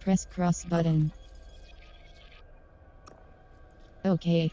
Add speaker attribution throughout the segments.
Speaker 1: Press cross button. Okay.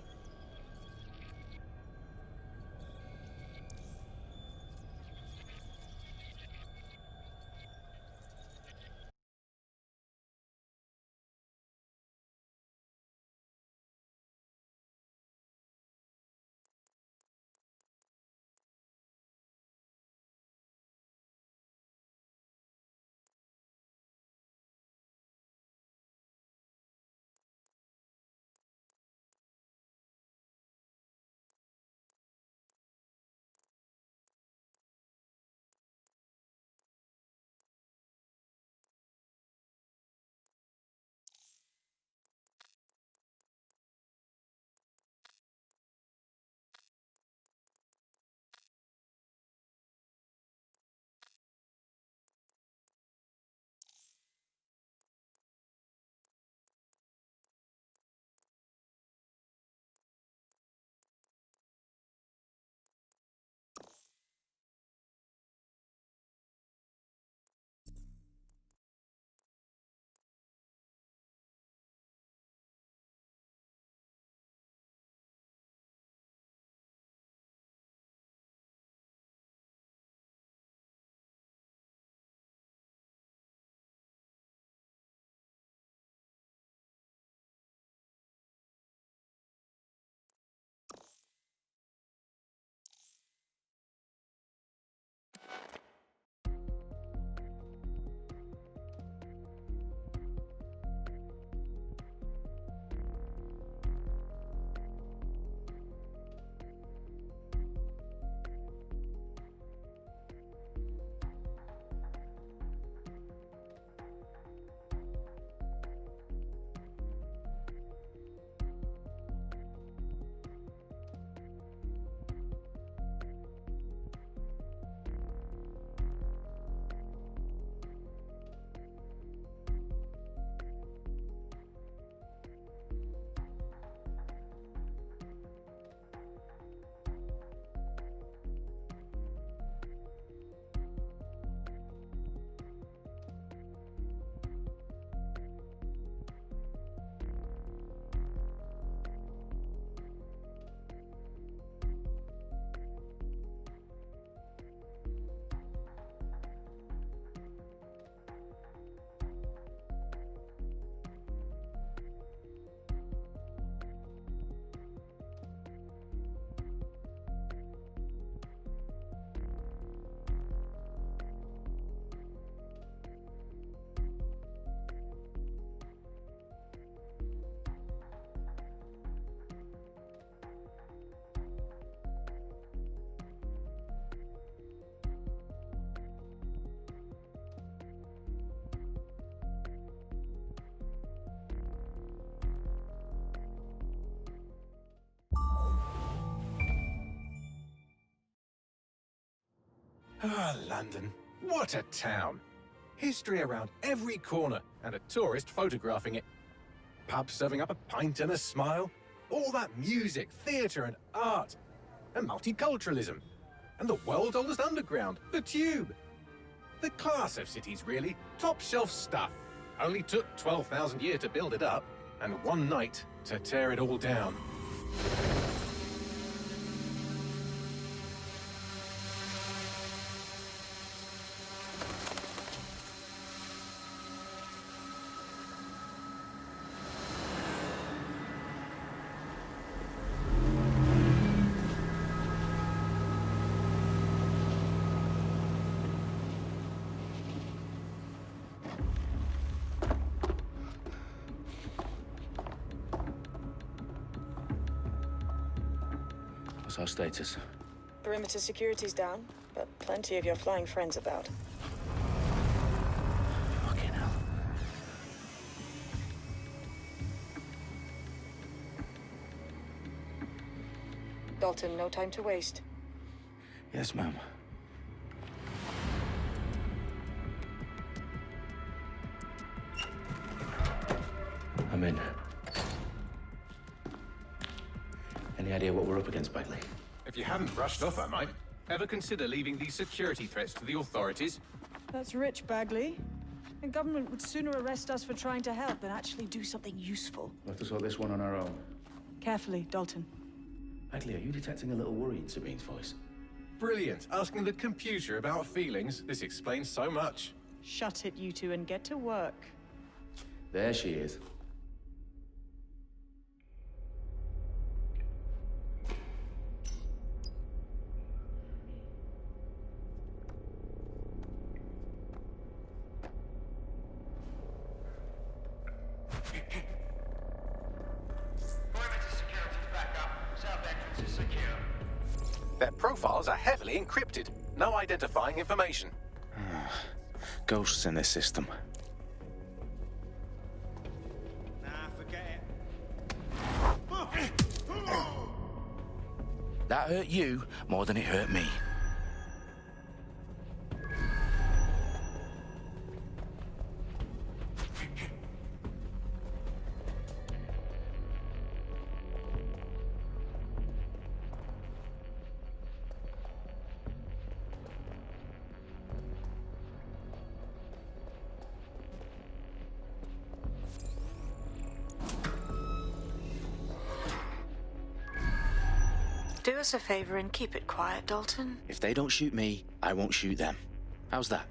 Speaker 2: Ah, London. What a town. History around every corner and a tourist photographing it. Pubs serving up a pint and a smile. All that music, theatre and art. And multiculturalism. And the world's oldest underground, the Tube. The class of cities, really. Top shelf stuff. Only took 12,000 years to build it up, and one night to tear it all down.
Speaker 3: What's our status?
Speaker 4: Perimeter security's down, but plenty of your flying friends about.
Speaker 3: Fucking hell.
Speaker 4: Dalton, no time to waste.
Speaker 3: Yes, ma'am. I'm in. Any idea what we're up against, Bagley?
Speaker 2: If you hadn't brushed off, I might. Ever consider leaving these security threats to the authorities?
Speaker 4: That's rich, Bagley. The government would sooner arrest us for trying to help than actually do something useful.
Speaker 3: We'll have to sort this one on our own.
Speaker 4: Carefully, Dalton.
Speaker 3: Bagley, are you detecting a little worry in Sabine's voice?
Speaker 2: Brilliant. Asking the computer about feelings. This explains so much.
Speaker 4: Shut it, you two, and get to work.
Speaker 3: There she is.
Speaker 2: Their profiles are heavily encrypted. No identifying information.
Speaker 3: Ghosts in this system.
Speaker 5: Nah, forget it.
Speaker 3: That hurt you more than it hurt me.
Speaker 6: Do us a favor and keep it quiet, Dalton.
Speaker 3: If they don't shoot me, I won't shoot them. How's that?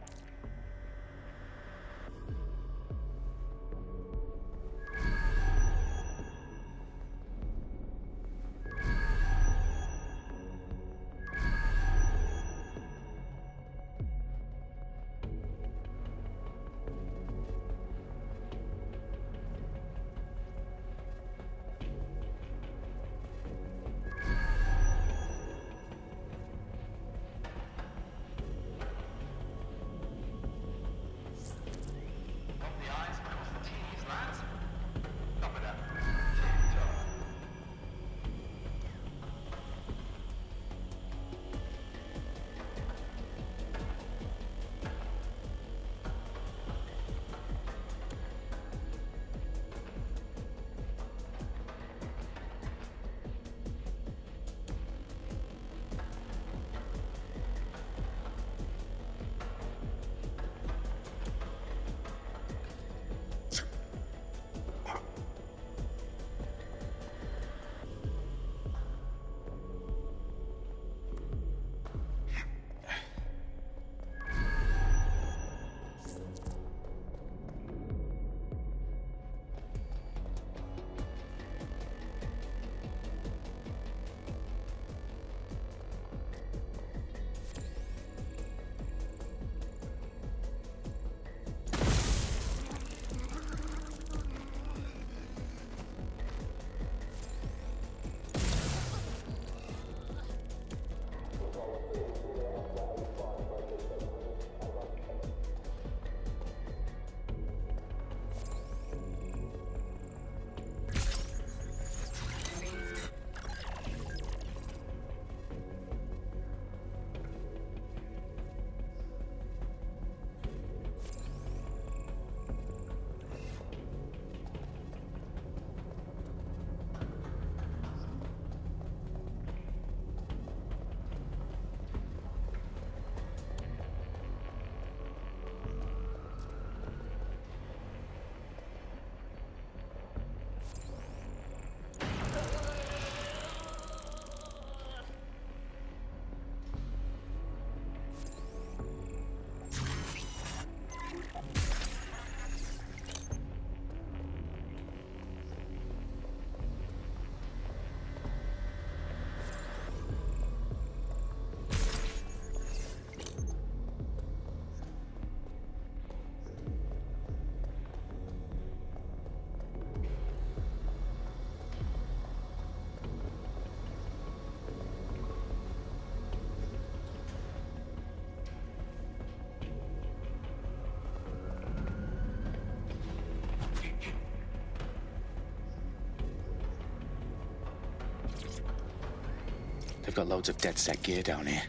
Speaker 3: They've got loads of DedSec gear down here.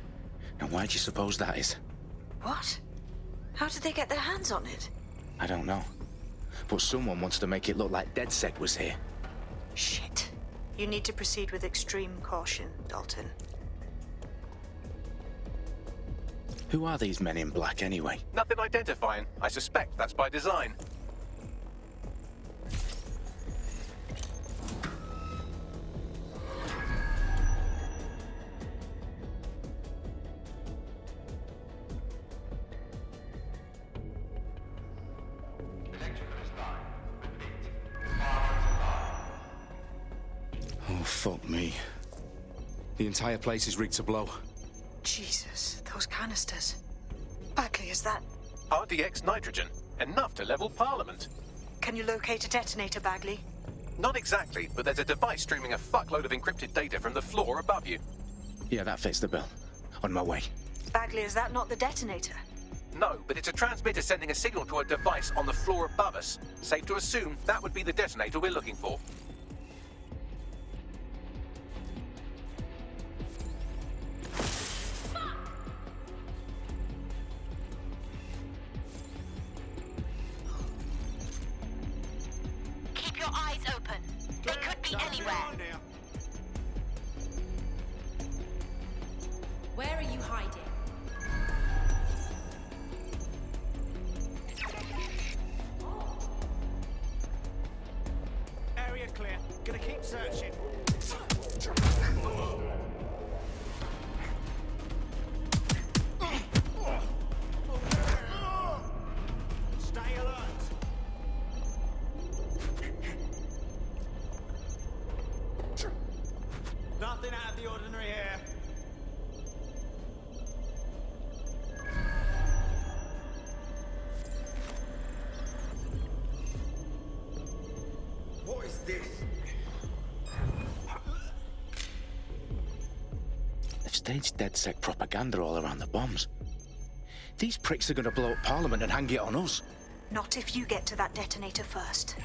Speaker 3: Now, why do you suppose that is?
Speaker 6: What? How did they get their hands on it?
Speaker 3: I don't know. But someone wants to make it look like DedSec was here.
Speaker 6: Shit. You need to proceed with extreme caution, Dalton.
Speaker 3: Who are these men in black, anyway?
Speaker 2: Nothing identifying. I suspect that's by design.
Speaker 3: Oh, fuck me. The entire place is rigged to blow.
Speaker 6: Jesus, those canisters. Bagley, is that...
Speaker 2: RDX nitrogen. Enough to level Parliament.
Speaker 6: Can you locate a detonator, Bagley?
Speaker 2: Not exactly, but there's a device streaming a fuckload of encrypted data from the floor above you.
Speaker 3: Yeah, that fits the bill. On my way.
Speaker 6: Bagley, is that not the detonator?
Speaker 2: No, but it's a transmitter sending a signal to a device on the floor above us. Safe to assume that would be the detonator we're looking for.
Speaker 7: Keep your eyes open. They could be anywhere.
Speaker 8: Where are you hiding?
Speaker 5: Area clear. Gonna keep searching. Stay alert. Nothing out of the ordinary here. What is this?
Speaker 3: They've staged DedSec propaganda all around the bombs. These pricks are gonna blow up Parliament and hang it on us.
Speaker 6: Not if you get to that detonator first.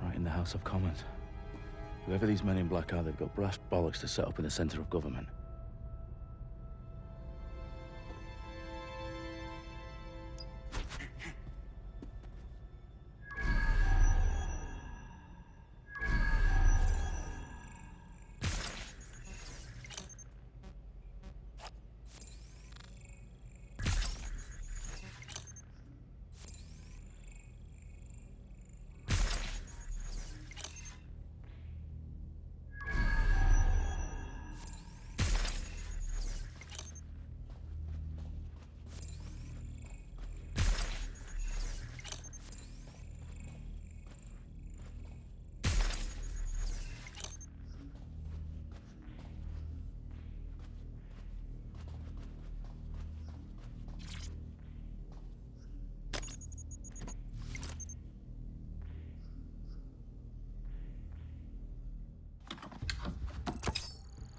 Speaker 9: Right in the House of Commons. Whoever these men in black are, they've got brass bollocks to set up in the centre of government.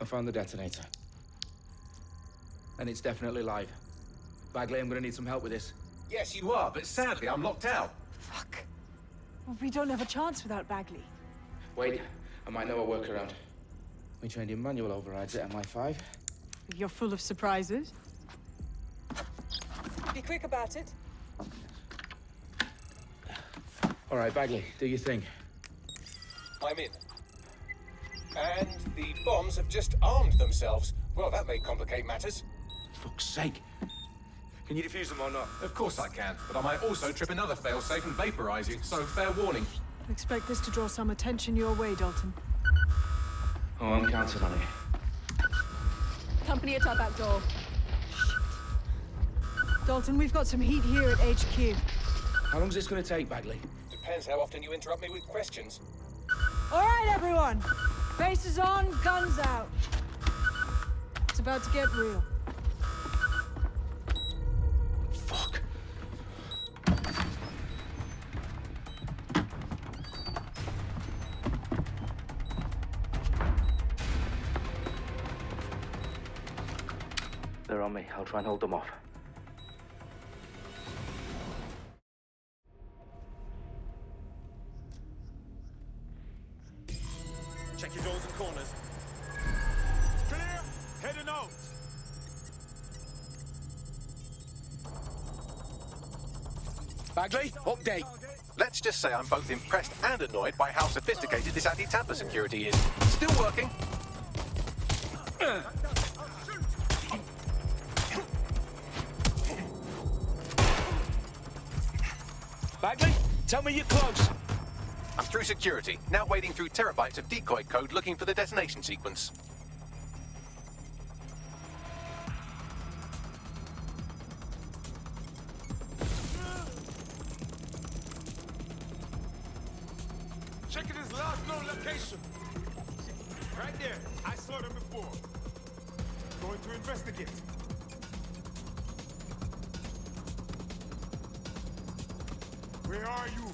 Speaker 3: I found the detonator. And it's definitely live. Bagley, I'm gonna need some help with this.
Speaker 2: Yes, you are, but sadly I'm locked out.
Speaker 8: Fuck. Well, we don't have a chance without Bagley.
Speaker 3: Wait, I might know a workaround. We trained in manual overrides at MI5.
Speaker 8: You're full of surprises.
Speaker 4: Be quick about it.
Speaker 3: All right, Bagley, do your thing.
Speaker 2: I'm in. And the bombs have just armed themselves. Well, that may complicate matters.
Speaker 3: Fuck's sake. Can you defuse them or not?
Speaker 2: Of course I can, but I might also trip another failsafe and vaporize you, so fair warning.
Speaker 8: Expect this to draw some attention your way, Dalton.
Speaker 3: Oh, I'm counting on it.
Speaker 8: company at our back door. Shit. Dalton, we've got some heat here at HQ.
Speaker 3: How long's this going to take, Bagley?
Speaker 2: Depends how often you interrupt me with questions.
Speaker 8: All right, everyone. Faces on, guns out. It's about to get real.
Speaker 3: Fuck.
Speaker 9: They're on me. I'll try and hold them off.
Speaker 5: Check your doors and corners. Clear. Heading out.
Speaker 3: Bagley, update.
Speaker 2: Let's just say I'm both impressed and annoyed by how sophisticated this anti-tamper security is. Still working.
Speaker 3: Bagley, tell me you're close.
Speaker 2: I'm through security, now wading through terabytes of decoy code looking for the detonation sequence.
Speaker 5: Checking his last known location. Right there. I saw them before. Going to investigate. Where are you?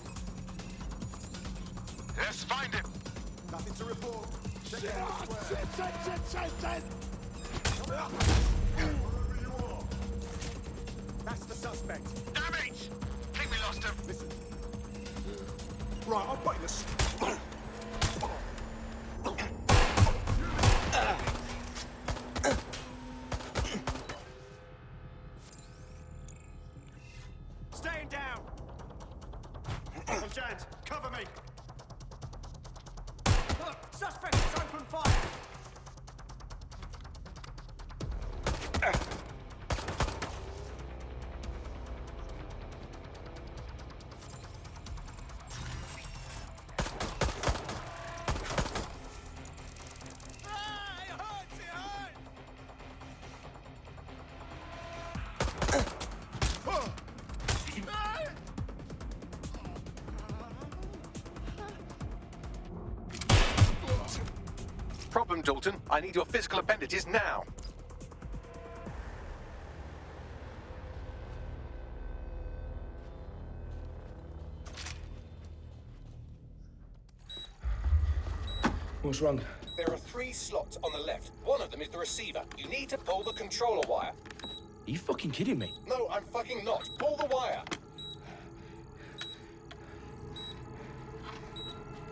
Speaker 5: Let's find him. Nothing to report. Check it out. Shit. Coming up. Wherever you are. That's the suspect. Damage! Think we lost him. Listen. Right, I'll bite this. Staying down. Giants, cover me. Look, suspect is open fire.
Speaker 2: Problem, Dalton. I need your physical appendages now.
Speaker 3: What's wrong?
Speaker 2: There are 3 slots on the left. One of them is the receiver. You need to pull the controller wire.
Speaker 3: Are you fucking kidding me?
Speaker 2: No, I'm fucking not. Pull the wire.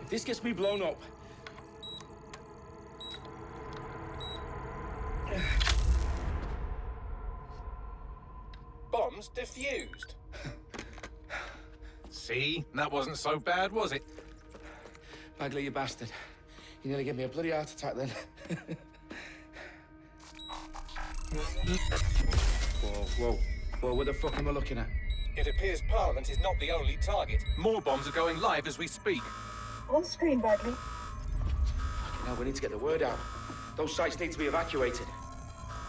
Speaker 3: If this gets me blown up...
Speaker 2: Bombs defused. See? That wasn't so bad, was it?
Speaker 3: Bagley, you bastard. You nearly gave me a bloody heart attack then. Whoa. What the fuck am I looking at?
Speaker 2: It appears Parliament is not the only target. More bombs are going live as we speak.
Speaker 4: On screen, Bagley.
Speaker 3: Now we need to get the word out. Those sites need to be evacuated.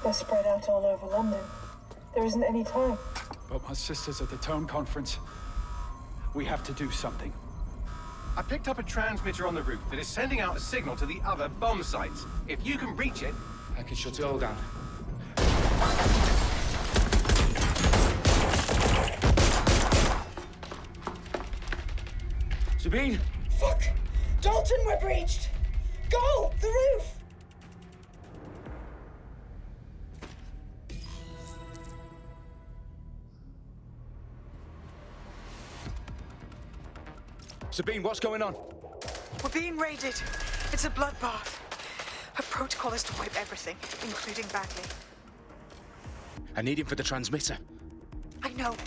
Speaker 4: They're spread out all over London. There isn't any time.
Speaker 10: But my sister's at the town conference. We have to do something.
Speaker 2: I picked up a transmitter on the roof that is sending out a signal to the other bomb sites. If you can reach it...
Speaker 3: I can shut it all down. Sabine!
Speaker 4: Fuck! Dalton, we're breached! Go! The roof!
Speaker 3: Sabine, what's going on?
Speaker 6: We're being raided. It's a bloodbath. Her protocol is to wipe everything, including Bagley.
Speaker 3: I need him for the transmitter.
Speaker 6: I know,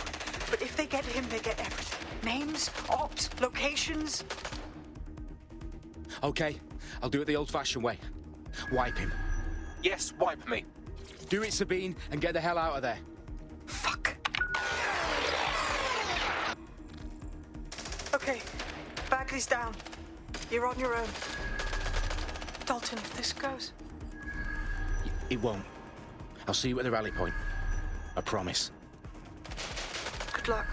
Speaker 6: but if they get him, they get everything. Names, ops, locations.
Speaker 3: Okay, I'll do it the old-fashioned way. Wipe him.
Speaker 2: Yes, wipe me.
Speaker 3: Do it, Sabine, and get the hell out of there.
Speaker 6: Fuck. Okay, Bagley's down. You're on your own. Dalton, if this goes...
Speaker 3: It won't. I'll see you at the rally point. I promise.
Speaker 6: Good luck.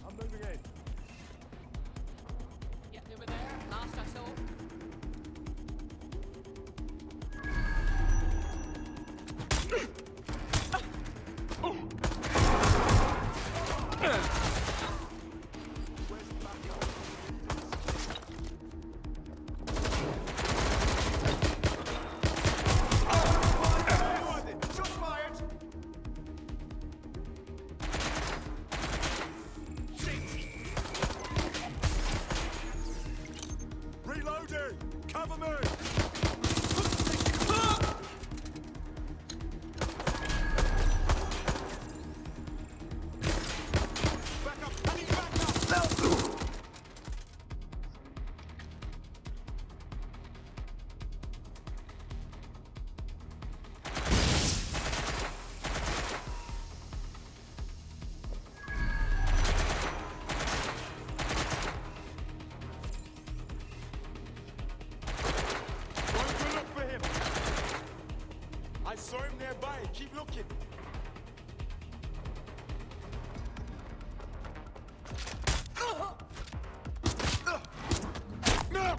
Speaker 5: I'm moving in.
Speaker 8: Yeah, over there. Last I saw.
Speaker 5: Shots fired! Reloading! Cover me! Back up! I need back up! Going to look for him. I saw him nearby. Keep looking. No!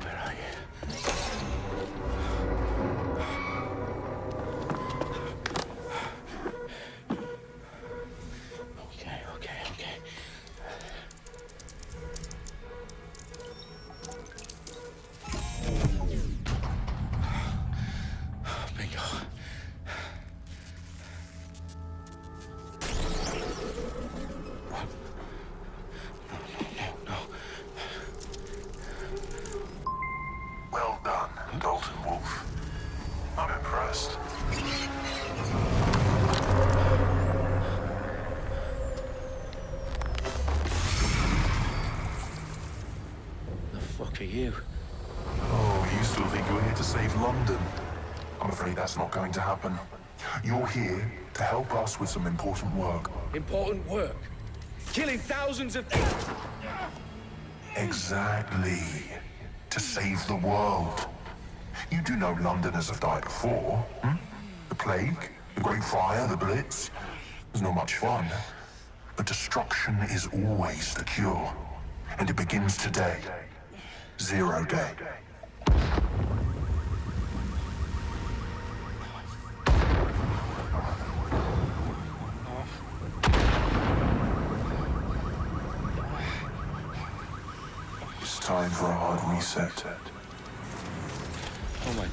Speaker 3: Where are you? Okay. Bingo. No.
Speaker 11: Well done, Dalton Wolf. I'm impressed.
Speaker 3: The fuck are you?
Speaker 11: Oh, you still think you're here to save London? I'm afraid that's not going to happen. You're here to help us with some important work.
Speaker 3: Important work. Killing thousands of...
Speaker 11: Exactly. To save the world. You do know Londoners have died before, hmm? The plague, the Great Fire, the Blitz. It's not much fun. But destruction is always the cure. And it begins today. 0 day. It's time for a hard reset.
Speaker 3: Oh my god.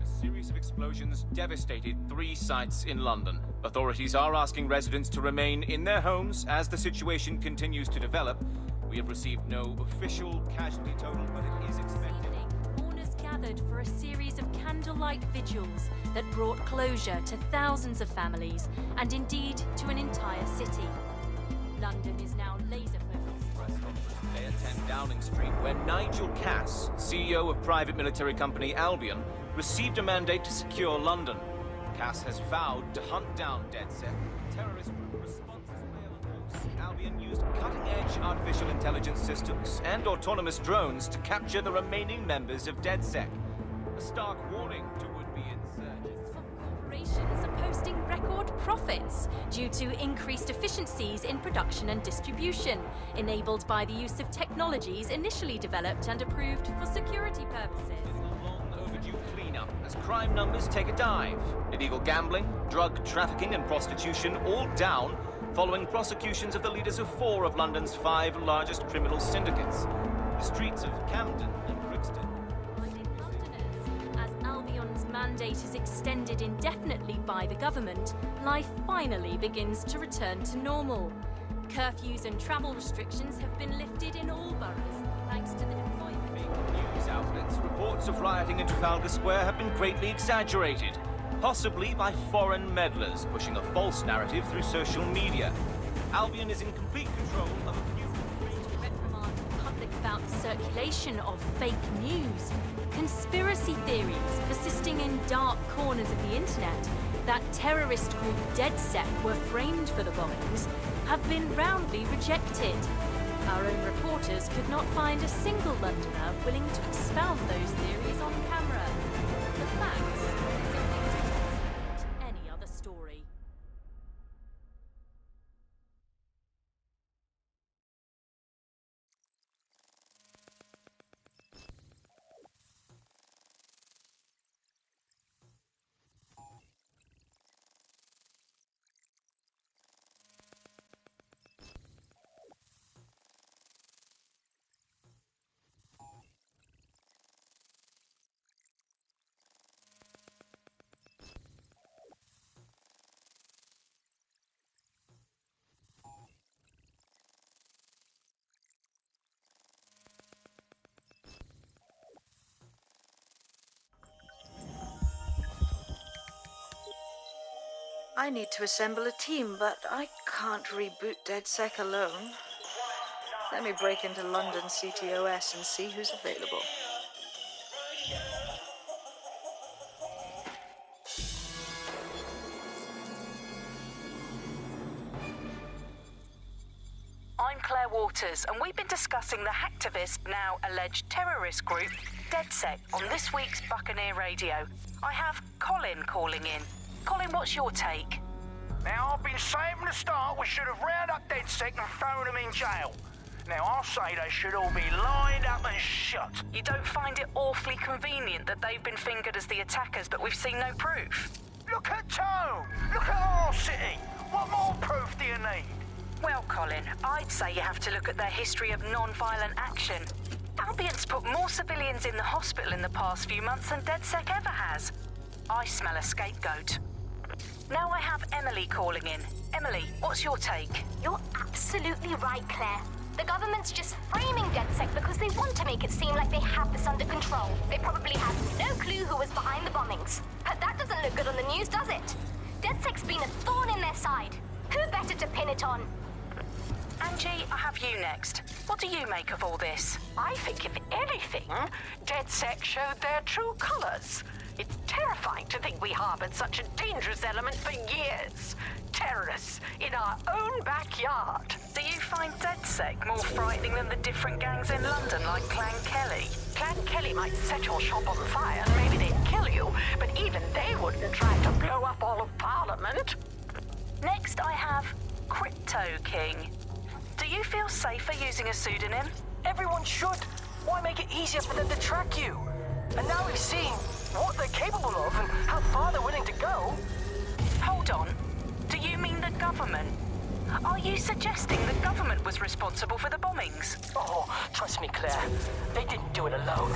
Speaker 12: A series of explosions devastated 3 sites in London. Authorities are asking residents to remain in their homes as the situation continues to develop. We have received no official casualty total, but it is expected.
Speaker 7: Owner's cabin
Speaker 13: gathered for a series of candlelight vigils that brought closure to thousands of families and indeed to an entire city. London is now laser-focused.
Speaker 12: Today at 10 Downing Street, where Nigel Cass, CEO of private military company Albion, received a mandate to secure London. Cass has vowed to hunt down DedSec, terrorist group responses Albion used cutting-edge artificial intelligence systems and autonomous drones to capture the remaining members of DedSec. A stark warning to would-be insurgents.
Speaker 13: Corporations are posting record profits due to increased efficiencies in production and distribution, enabled by the use of technologies initially developed and approved for security purposes.
Speaker 12: Overdue cleanup as crime numbers take a dive. Illegal gambling, drug trafficking and prostitution all down following prosecutions of the leaders of 4 of London's 5 largest criminal syndicates. The streets of Camden and Brixton.
Speaker 13: As Albion's mandate is extended indefinitely by the government, life finally begins to return to normal. Curfews and travel restrictions have been lifted in all boroughs, thanks to the deployment.
Speaker 12: News outlets, reports of rioting in Trafalgar Square have been greatly exaggerated, possibly by foreign meddlers pushing a false narrative through social media. Albion is in complete control of a few
Speaker 13: reprimand the public about the circulation of fake news. Conspiracy theories persisting in dark corners of the internet that terrorist group DedSec were framed for the bombings have been roundly rejected. Our own reporters could not find a single Londoner willing to expound those theories on camera. The facts simply any other story.
Speaker 6: I need to assemble a team, but I can't reboot DedSec alone. Let me break into London CTOS and see who's available.
Speaker 14: I'm Claire Waters, and we've been discussing the hacktivist, now alleged terrorist group, DedSec, on this week's Buccaneer Radio. I have Colin calling in. Colin, what's your take?
Speaker 15: Now, I've been saying from the start we should have rounded up DedSec and thrown them in jail. Now, I'll say they should all be lined up and shot.
Speaker 14: You don't find it awfully convenient that they've been fingered as the attackers, but we've seen no proof?
Speaker 15: Look at Tone! Look at our city! What more proof do you need?
Speaker 14: Well, Colin, I'd say you have to look at their history of non-violent action. Albion's put more civilians in the hospital in the past few months than DedSec ever has. I smell a scapegoat. Now I have Emily calling in. Emily, what's your take?
Speaker 7: You're absolutely right, Claire. The government's just framing DedSec because they want to make it seem like they have this under control. They probably have no clue who was behind the bombings. But that doesn't look good on the news, does it? DedSec's been a thorn in their side. Who better to pin it on?
Speaker 14: Angie, I have you next. What do you make of all this?
Speaker 16: I think, if anything, DedSec showed their true colors. It's terrifying to think we harbored such a dangerous element for years. Terrorists in our own backyard.
Speaker 14: Do you find DedSec more frightening than the different gangs in London, like Clan Kelly?
Speaker 16: Clan Kelly might set your shop on fire and maybe they'd kill you, but even they wouldn't try to blow up all of Parliament.
Speaker 14: Next, I have Crypto King. Do you feel safer using a pseudonym?
Speaker 17: Everyone should. Why make it easier for them to track you? And now we've seen what they're capable of and how far they're willing to go.
Speaker 14: Hold on. Do you mean the government? Are you suggesting the government was responsible for the bombings?
Speaker 17: Oh, trust me, Claire. They didn't do it alone.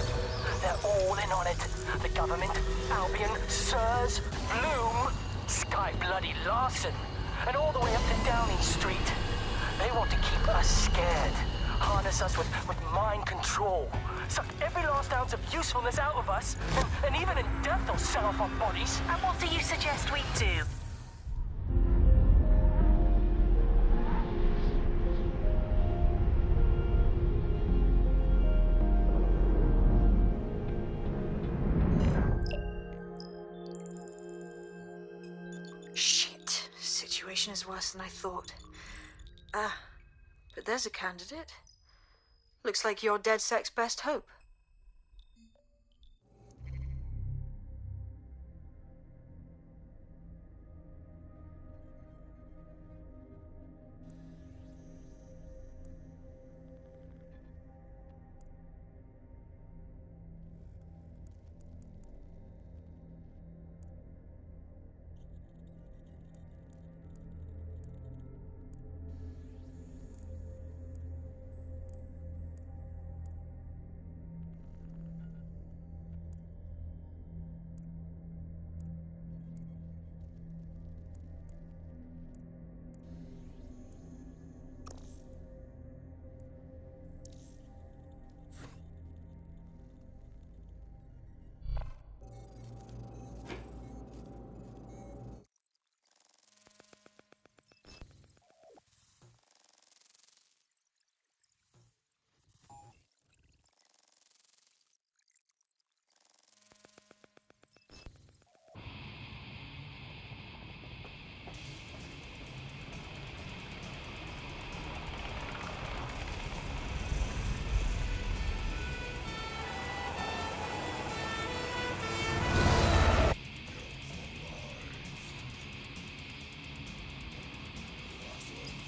Speaker 17: They're all in on it. The government, Albion, Sirs, Bloom, Sky Bloody Larson, and all the way up to Downing Street. They want to keep us scared. Harness us with mind control. suck every last ounce of usefulness out of us, and even in death they'll sell off our bodies.
Speaker 14: And what do you suggest we do?
Speaker 6: Shit. Situation is worse than I thought. But there's a candidate. Looks like you're DedSec's best hope.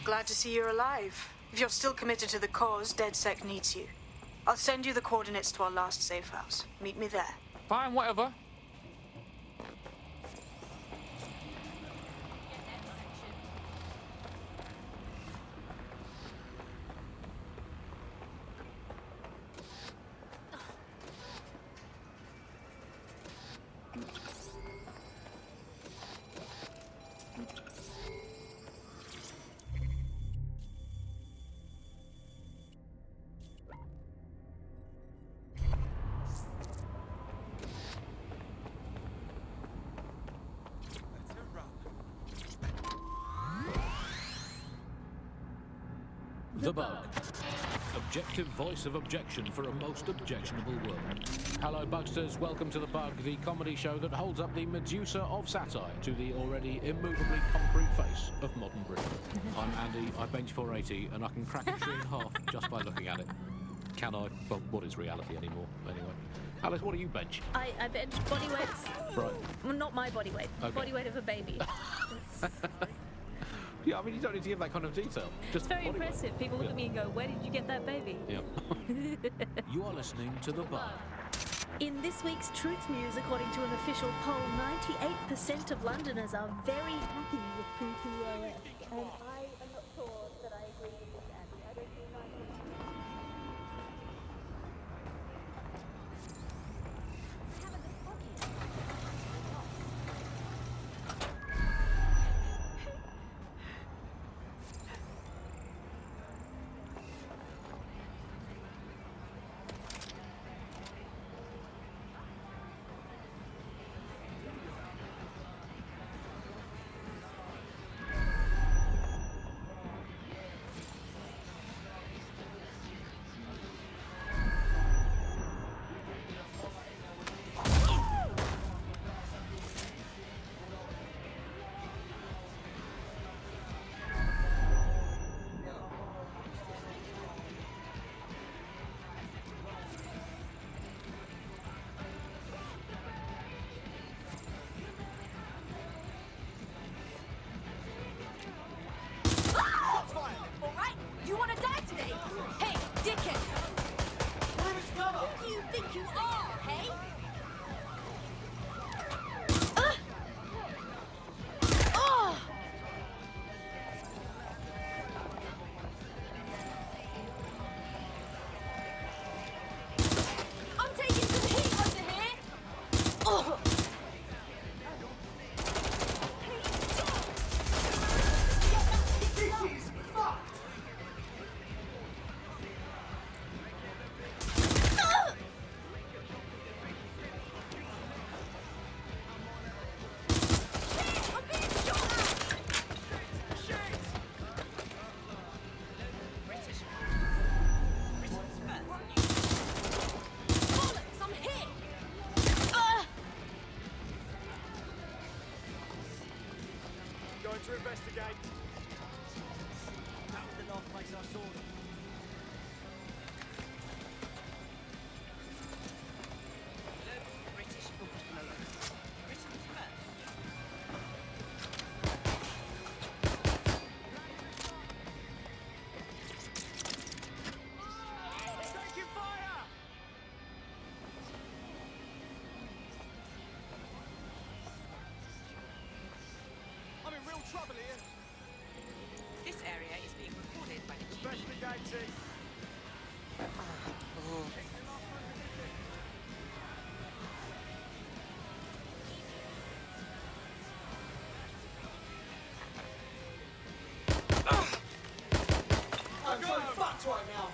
Speaker 6: Glad to see you're alive. If you're still committed to the cause, DedSec needs you. I'll send you the coordinates to our last safe house. Meet me there.
Speaker 18: Fine, whatever.
Speaker 19: The Bug. Objective voice of objection for a most objectionable world. Hello, Bugsters. Welcome to The Bug, the comedy show that holds up the Medusa of satire to the already immovably concrete face of modern Britain. I'm Andy, I bench 480, and I can crack a tree in half just by looking at it. Can I? Well, what is reality anymore, anyway? Alice, what do you bench?
Speaker 13: I bench body weights.
Speaker 19: Right.
Speaker 13: Well, not my body weight.
Speaker 19: Okay.
Speaker 13: Body weight of a baby.
Speaker 19: Yeah, I mean, you don't need to give that kind of detail. Just
Speaker 13: It's very
Speaker 19: body weight.
Speaker 13: impressive. People look at me and go, where did you get that baby?
Speaker 19: Yeah. You are listening to The Bug.
Speaker 20: In this week's Truth News, according to an official poll, 98% of Londoners are very happy with PTOS. And I am not sure that I agree with this, Andy. I don't think I
Speaker 5: to investigate.
Speaker 17: That was the last place I saw them. British bookseller. Britain's first.
Speaker 5: Taking fire! I'm in real trouble here.
Speaker 14: This area is being recorded by the
Speaker 5: Investigating.
Speaker 17: I'm so fucked right now.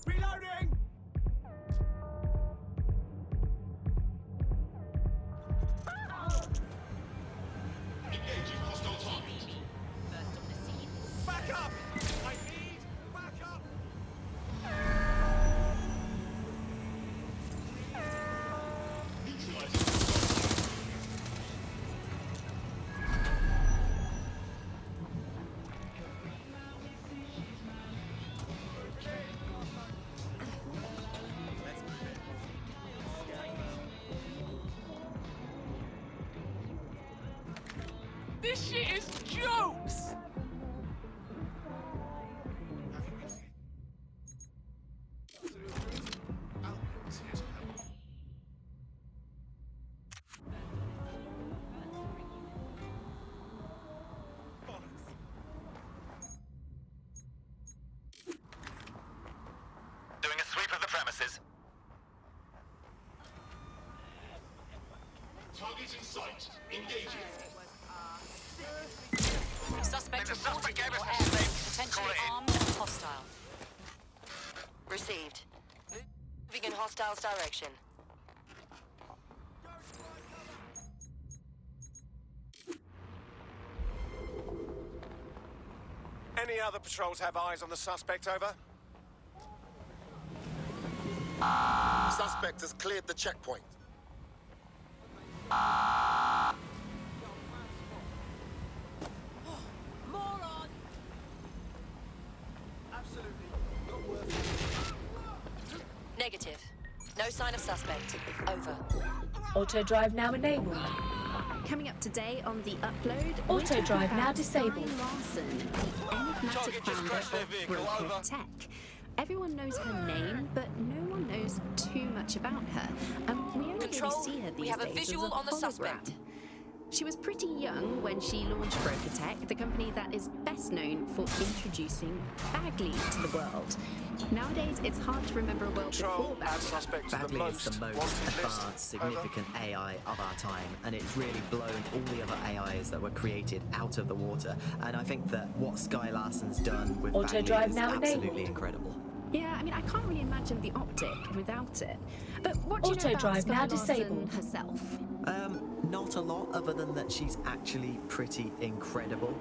Speaker 5: Reloading! Back up! I need back up!
Speaker 17: This shit is jokes!
Speaker 11: Doing a sweep of the premises. Target in sight. Engaging.
Speaker 14: Suspect reported in your area, potentially armed and hostile.
Speaker 18: Received. Moving in hostiles direction.
Speaker 5: Any other patrols have eyes on the suspect, over?
Speaker 2: Suspect has cleared the checkpoint.
Speaker 17: Moron!
Speaker 5: Absolutely not worth it.
Speaker 18: Negative. No sign of suspect. Over.
Speaker 21: Auto drive now enabled.
Speaker 20: Coming up today on the upload,
Speaker 21: Auto drive now disabled.
Speaker 20: Guy Larson, the enigmatic founder of Broker Tech. Everyone knows her name, but no one knows too much about her. We only
Speaker 18: Control,
Speaker 20: really see her these
Speaker 18: we have a
Speaker 20: days
Speaker 18: visual
Speaker 20: as a
Speaker 18: on the
Speaker 20: hologram.
Speaker 18: suspect.
Speaker 20: She was pretty young when she launched Broker Tech, the company that is best known for introducing Bagley to the world. Nowadays, it's hard to remember a world before Bagley.
Speaker 22: Bagley is the most advanced, significant AI of our time, and it's really blown all the other AIs that were created out of the water. And I think that what Sky Larson's done with
Speaker 21: Auto
Speaker 22: Bagley
Speaker 21: drive
Speaker 22: is
Speaker 21: now
Speaker 22: absolutely
Speaker 21: enabled.
Speaker 22: incredible.
Speaker 20: Yeah, I mean, I can't really imagine the optic without it. But what do you know
Speaker 21: Auto
Speaker 20: about
Speaker 21: drive
Speaker 20: Sky
Speaker 21: now
Speaker 20: Larson
Speaker 21: disabled.
Speaker 20: herself?
Speaker 22: Not a lot, other than that she's actually pretty incredible.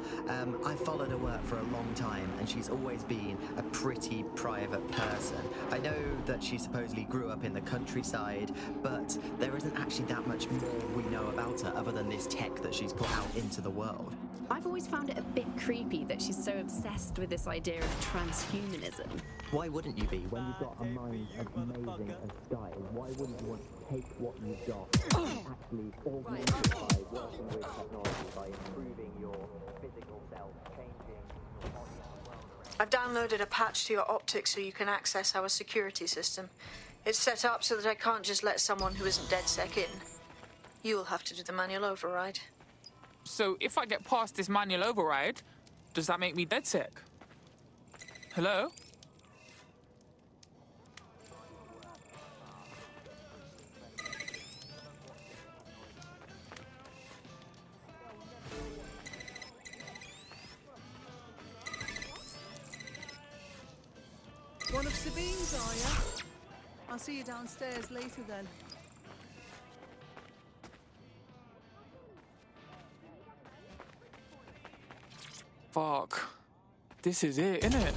Speaker 22: I've followed her work for a long time, and she's always been a pretty private person. I know that she supposedly grew up in the countryside, but there isn't actually that much more we know about her other than this tech that she's put out into the world.
Speaker 20: I've always found it a bit creepy that she's so obsessed with this idea of transhumanism.
Speaker 22: Why wouldn't you be? When you've got a mind as amazing as Sky, why wouldn't you want to take what you've got and actually augment it by working with technology, by improving your physical self, changing your body and the world around?
Speaker 6: I've downloaded a patch to your optics so you can access our security system. It's set up so that I can't just let someone who isn't DedSec in. You'll have to do the manual override.
Speaker 23: So if I get past this manual override, does that make me DedSec? Hello?
Speaker 8: One of Sabine's, are you? I'll see you downstairs later then.
Speaker 23: Fuck. This is it, innit?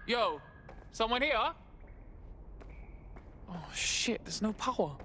Speaker 23: Yo, someone here? Oh shit, there's no power.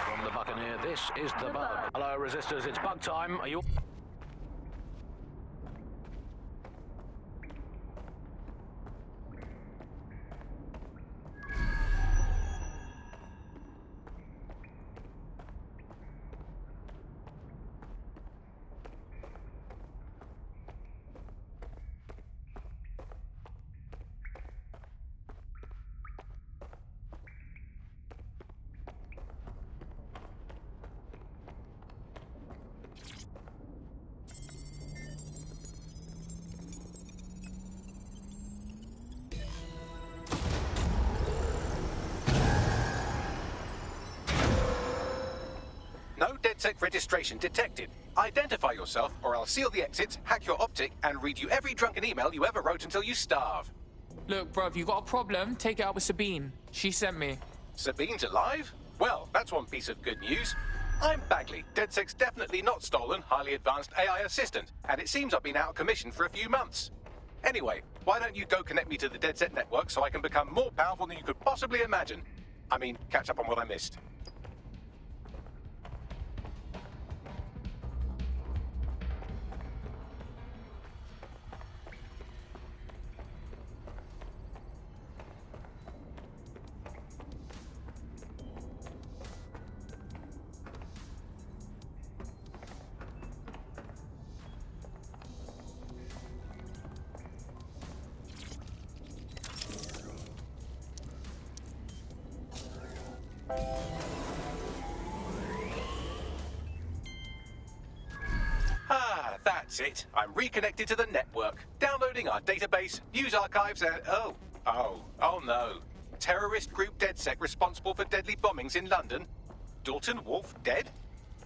Speaker 19: From the Buccaneer, this is the Bug. Hello, Resistors, it's bug time. Are you...
Speaker 2: No DedSec registration detected. Identify yourself, or I'll seal the exits, hack your optic, and read you every drunken email you ever wrote until you starve.
Speaker 23: Look, bruv, you got a problem? Take it out with Sabine. She sent me.
Speaker 2: Sabine's alive? Well, that's one piece of good news. I'm Bagley, DedSec's definitely not stolen, highly advanced AI assistant, and it seems I've been out of commission for a few months. Anyway, why don't you go connect me to the DedSec network so I can become more powerful than you could possibly imagine? I mean, catch up on what I missed. Ah, that's it. I'm reconnected to the network, downloading our database, news archives, and oh no. Terrorist group DedSec responsible for deadly bombings in London. Dalton Wolf dead?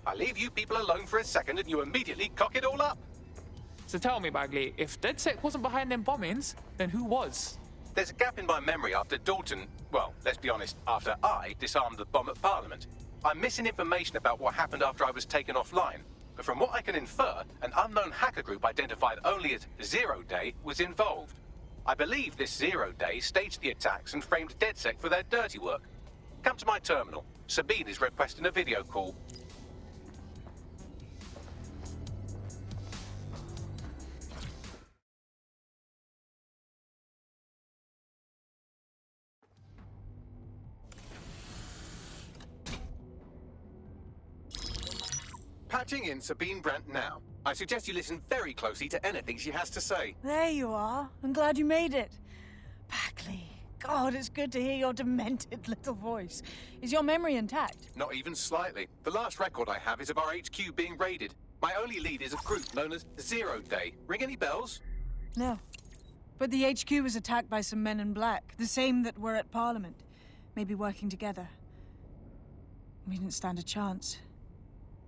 Speaker 2: I leave you people alone for a second and you immediately cock it all up.
Speaker 23: So tell me, Bagley, if DedSec wasn't behind them bombings, then who was?
Speaker 2: There's a gap in my memory after Dalton, well, let's be honest, after I disarmed the bomb at Parliament. I'm missing information about what happened after I was taken offline. But from what I can infer, an unknown hacker group identified only as Zero Day was involved. I believe this Zero Day staged the attacks and framed DedSec for their dirty work. Come to my terminal. Sabine is requesting a video call. Patching in Sabine Brandt now. I suggest you listen very closely to anything she has to say.
Speaker 8: There you are. I'm glad you made it. Packley. God, it's good to hear your demented little voice. Is your memory intact?
Speaker 2: Not even slightly. The last record I have is of our HQ being raided. My only lead is a group known as 0 Day. Ring any bells?
Speaker 8: No. But the HQ was attacked by some men in black, the same that were at Parliament. Maybe working together. We didn't stand a chance.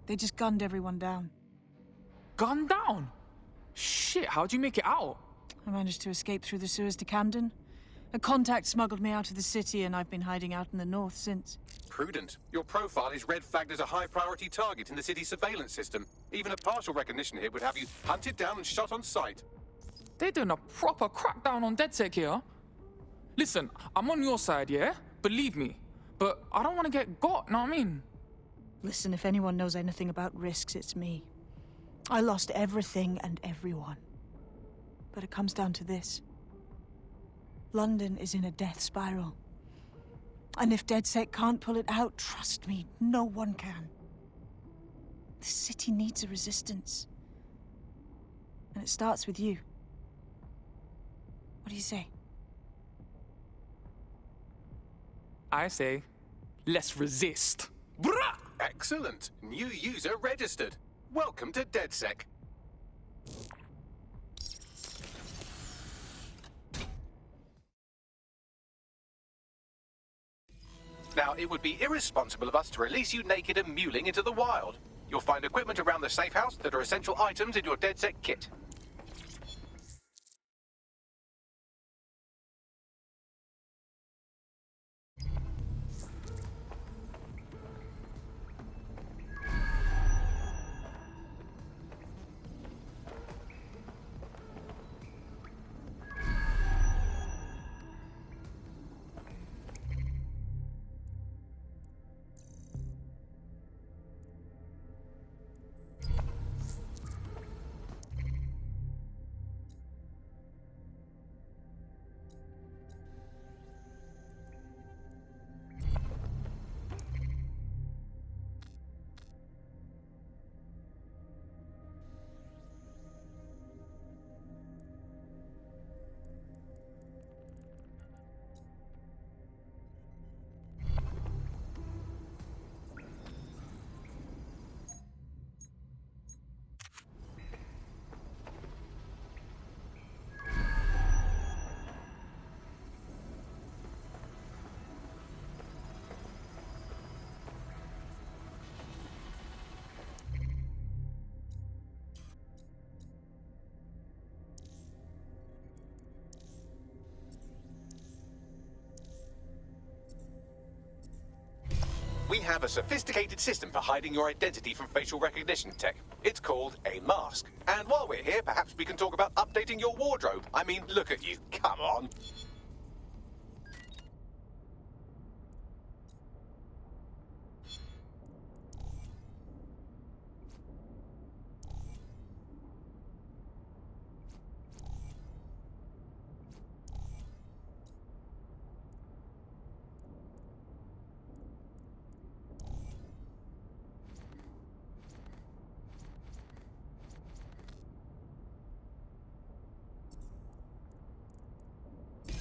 Speaker 8: They just gunned everyone down.
Speaker 23: Gunned down? Shit, how'd you make it out?
Speaker 8: I managed to escape through the sewers to Camden. A contact smuggled me out of the city, and I've been hiding out in the north since.
Speaker 2: Prudent. Your profile is red flagged as a high-priority target in the city's surveillance system. Even a partial recognition here would have you hunted down and shot on sight.
Speaker 23: They're doing a proper crackdown on DedSec here. Listen, I'm on your side, yeah? Believe me. But I don't want to get got, know what I mean?
Speaker 8: Listen, if anyone knows anything about risks, it's me. I lost everything and everyone. But it comes down to this. London is in a death spiral. And if DedSec can't pull it out, trust me, no one can. The city needs a resistance. And it starts with you. What do you say?
Speaker 23: I say, let's resist. Brah!
Speaker 2: Excellent. New user registered. Welcome to DedSec. Now, it would be irresponsible of us to release you naked and mewling into the wild. You'll find equipment around the safe house that are essential items in your DedSec kit. We have a sophisticated system for hiding your identity from facial recognition tech. It's called a mask. And while we're here, perhaps we can talk about updating your wardrobe. I mean, look at you. Come on.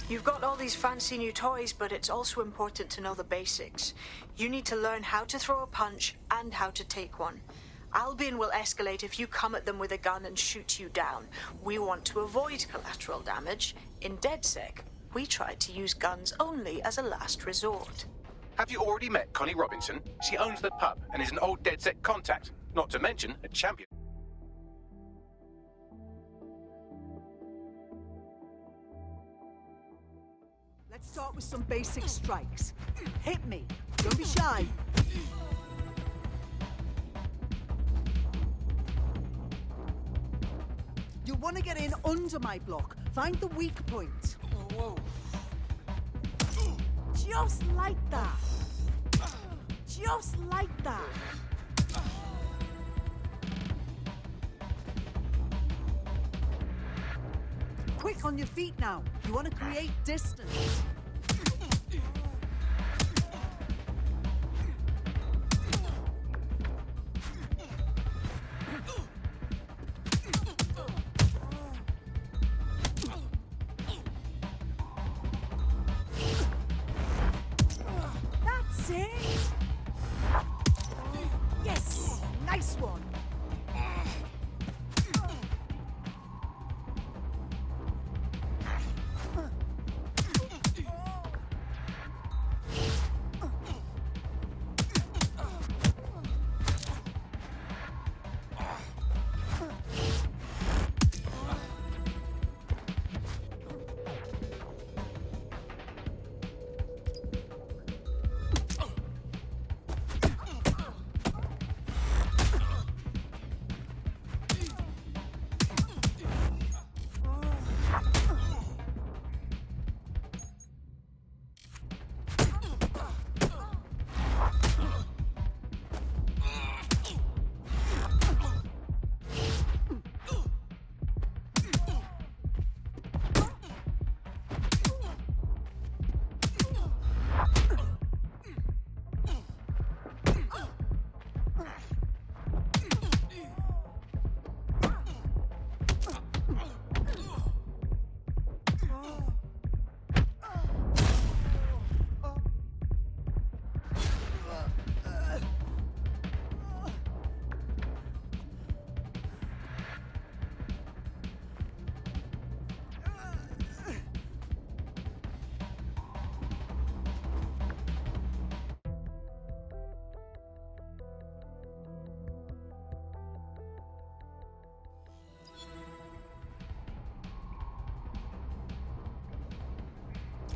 Speaker 6: You've got all these fancy new toys, but it's also important to know the basics. You need to learn how to throw a punch and how to take one. Albion will escalate if you come at them with a gun and shoot you down. We want to avoid collateral damage. In DedSec, we try to use guns only as a last resort.
Speaker 2: Have you already met Connie Robinson? She owns the pub and is an old DedSec contact, not to mention a champion.
Speaker 1: Let's start with some basic strikes. Hit me. Don't be shy. You want to get in under my block. Find the weak point.
Speaker 5: Whoa.
Speaker 1: Just like that. Just like that. Quick on your feet now. You want to create distance. this one.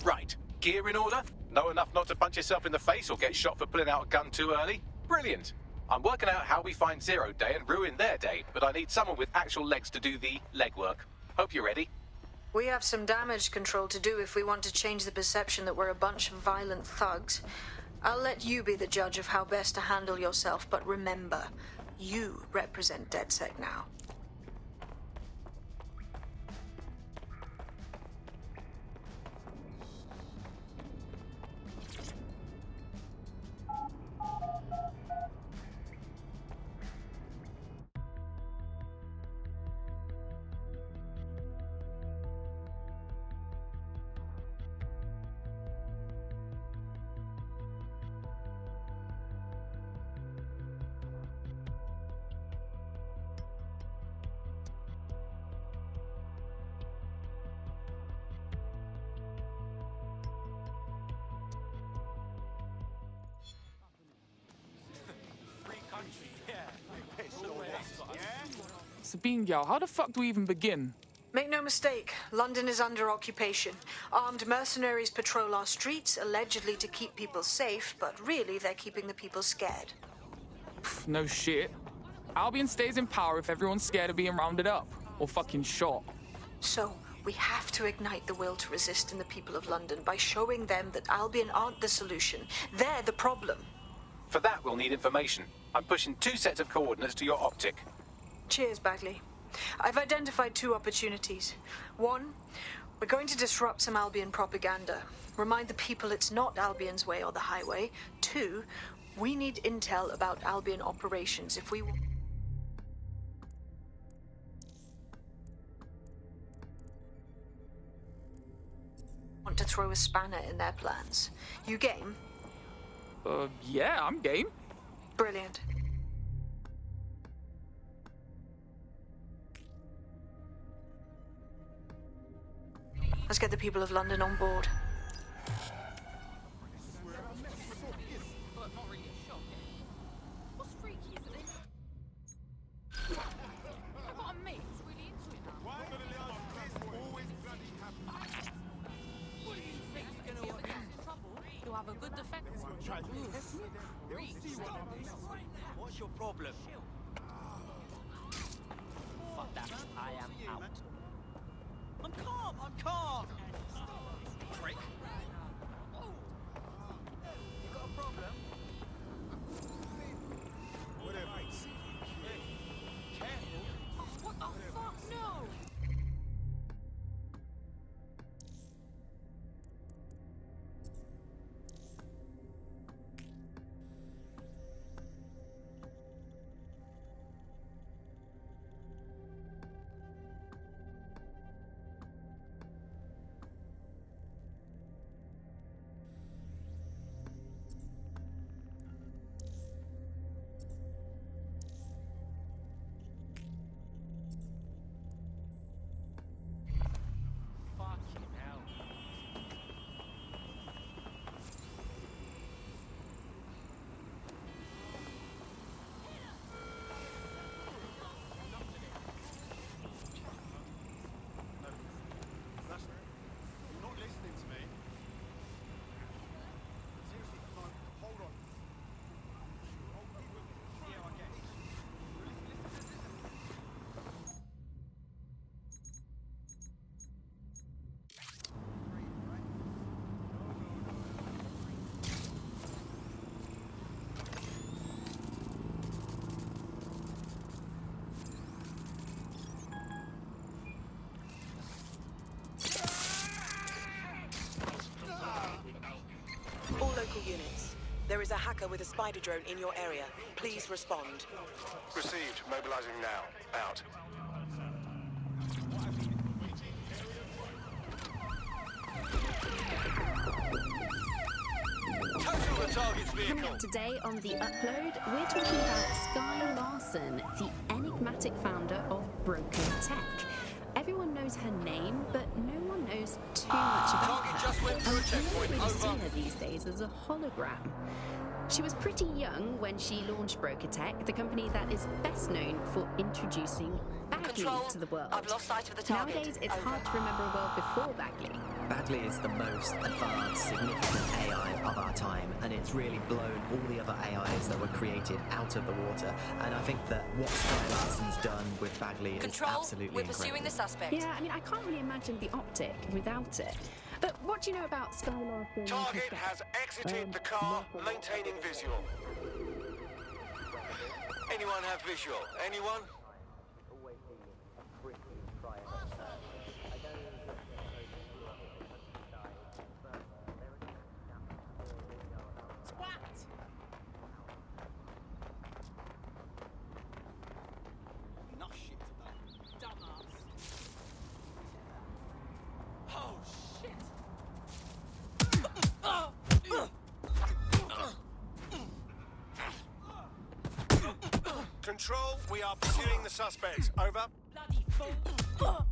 Speaker 2: Right, gear in order? Know enough not to punch yourself in the face or get shot for pulling out a gun too early? Brilliant. I'm working out how we find Zero Day and ruin their day, but I need someone with actual legs to do the legwork. Hope you're ready.
Speaker 6: We have some damage control to do if we want to change the perception that we're a bunch of violent thugs. I'll let you be the judge of how best to handle yourself, but remember, you represent DedSec now.
Speaker 23: Sabine, how the fuck do we even begin?
Speaker 6: Make no mistake, London is under occupation. Armed mercenaries patrol our streets, allegedly to keep people safe, but really they're keeping the people scared.
Speaker 23: Pff, no shit. Albion stays in power if everyone's scared of being rounded up or fucking shot.
Speaker 6: So, we have to ignite the will to resist in the people of London by showing them that Albion aren't the solution. They're the problem.
Speaker 2: For that, we'll need information. I'm pushing 2 sets of coordinates to your optic.
Speaker 6: Cheers, Bagley. I've identified 2 opportunities. 1, we're going to disrupt some Albion propaganda. Remind the people it's not Albion's way or the highway. 2, we need intel about Albion operations if we want to throw a spanner in their plans. You game?
Speaker 23: Yeah, I'm game.
Speaker 6: Brilliant. Let's get the people of London on board.
Speaker 17: What's your problem? Fuck that. I am out. I'm calm. I'm calm. Prick. You got a problem? Whatever. Careful. Oh, what the fuck? No.
Speaker 18: tracker with a spider drone in your area. Please respond.
Speaker 5: Received. Mobilizing now. Out.
Speaker 15: Total the target's
Speaker 4: Coming
Speaker 15: vehicle.
Speaker 4: up today on The Upload, we're talking about Sky Larson, the enigmatic founder of Broken Tech. Everyone knows her name, but no one knows too much about
Speaker 15: Target
Speaker 4: her.
Speaker 15: just went through a
Speaker 4: And
Speaker 15: checkpoint.
Speaker 4: you don't really see
Speaker 15: Over.
Speaker 4: her these days as a hologram. She was pretty young when she launched Broker Tech, the company that is best known for introducing Bagley to the world.
Speaker 18: I've lost sight of the target.
Speaker 4: Nowadays, it's hard to remember a world before Bagley.
Speaker 22: Bagley is the most advanced, significant AI of our time, and it's really blown all the other AIs that were created out of the water. And I think that what Sky Larson's done with Bagley is absolutely
Speaker 18: we're
Speaker 22: incredible.
Speaker 18: pursuing the suspect.
Speaker 4: Yeah, I mean, I can't really imagine the optic without it. But what do you know about Sky Larson?
Speaker 5: Target has exited the car, maintaining visual.
Speaker 15: Anyone have visual? Anyone?
Speaker 17: Enough shit today. Dumbass. Oh, shit.
Speaker 5: Control, we are pursuing the suspect. Over.
Speaker 17: Bloody fool.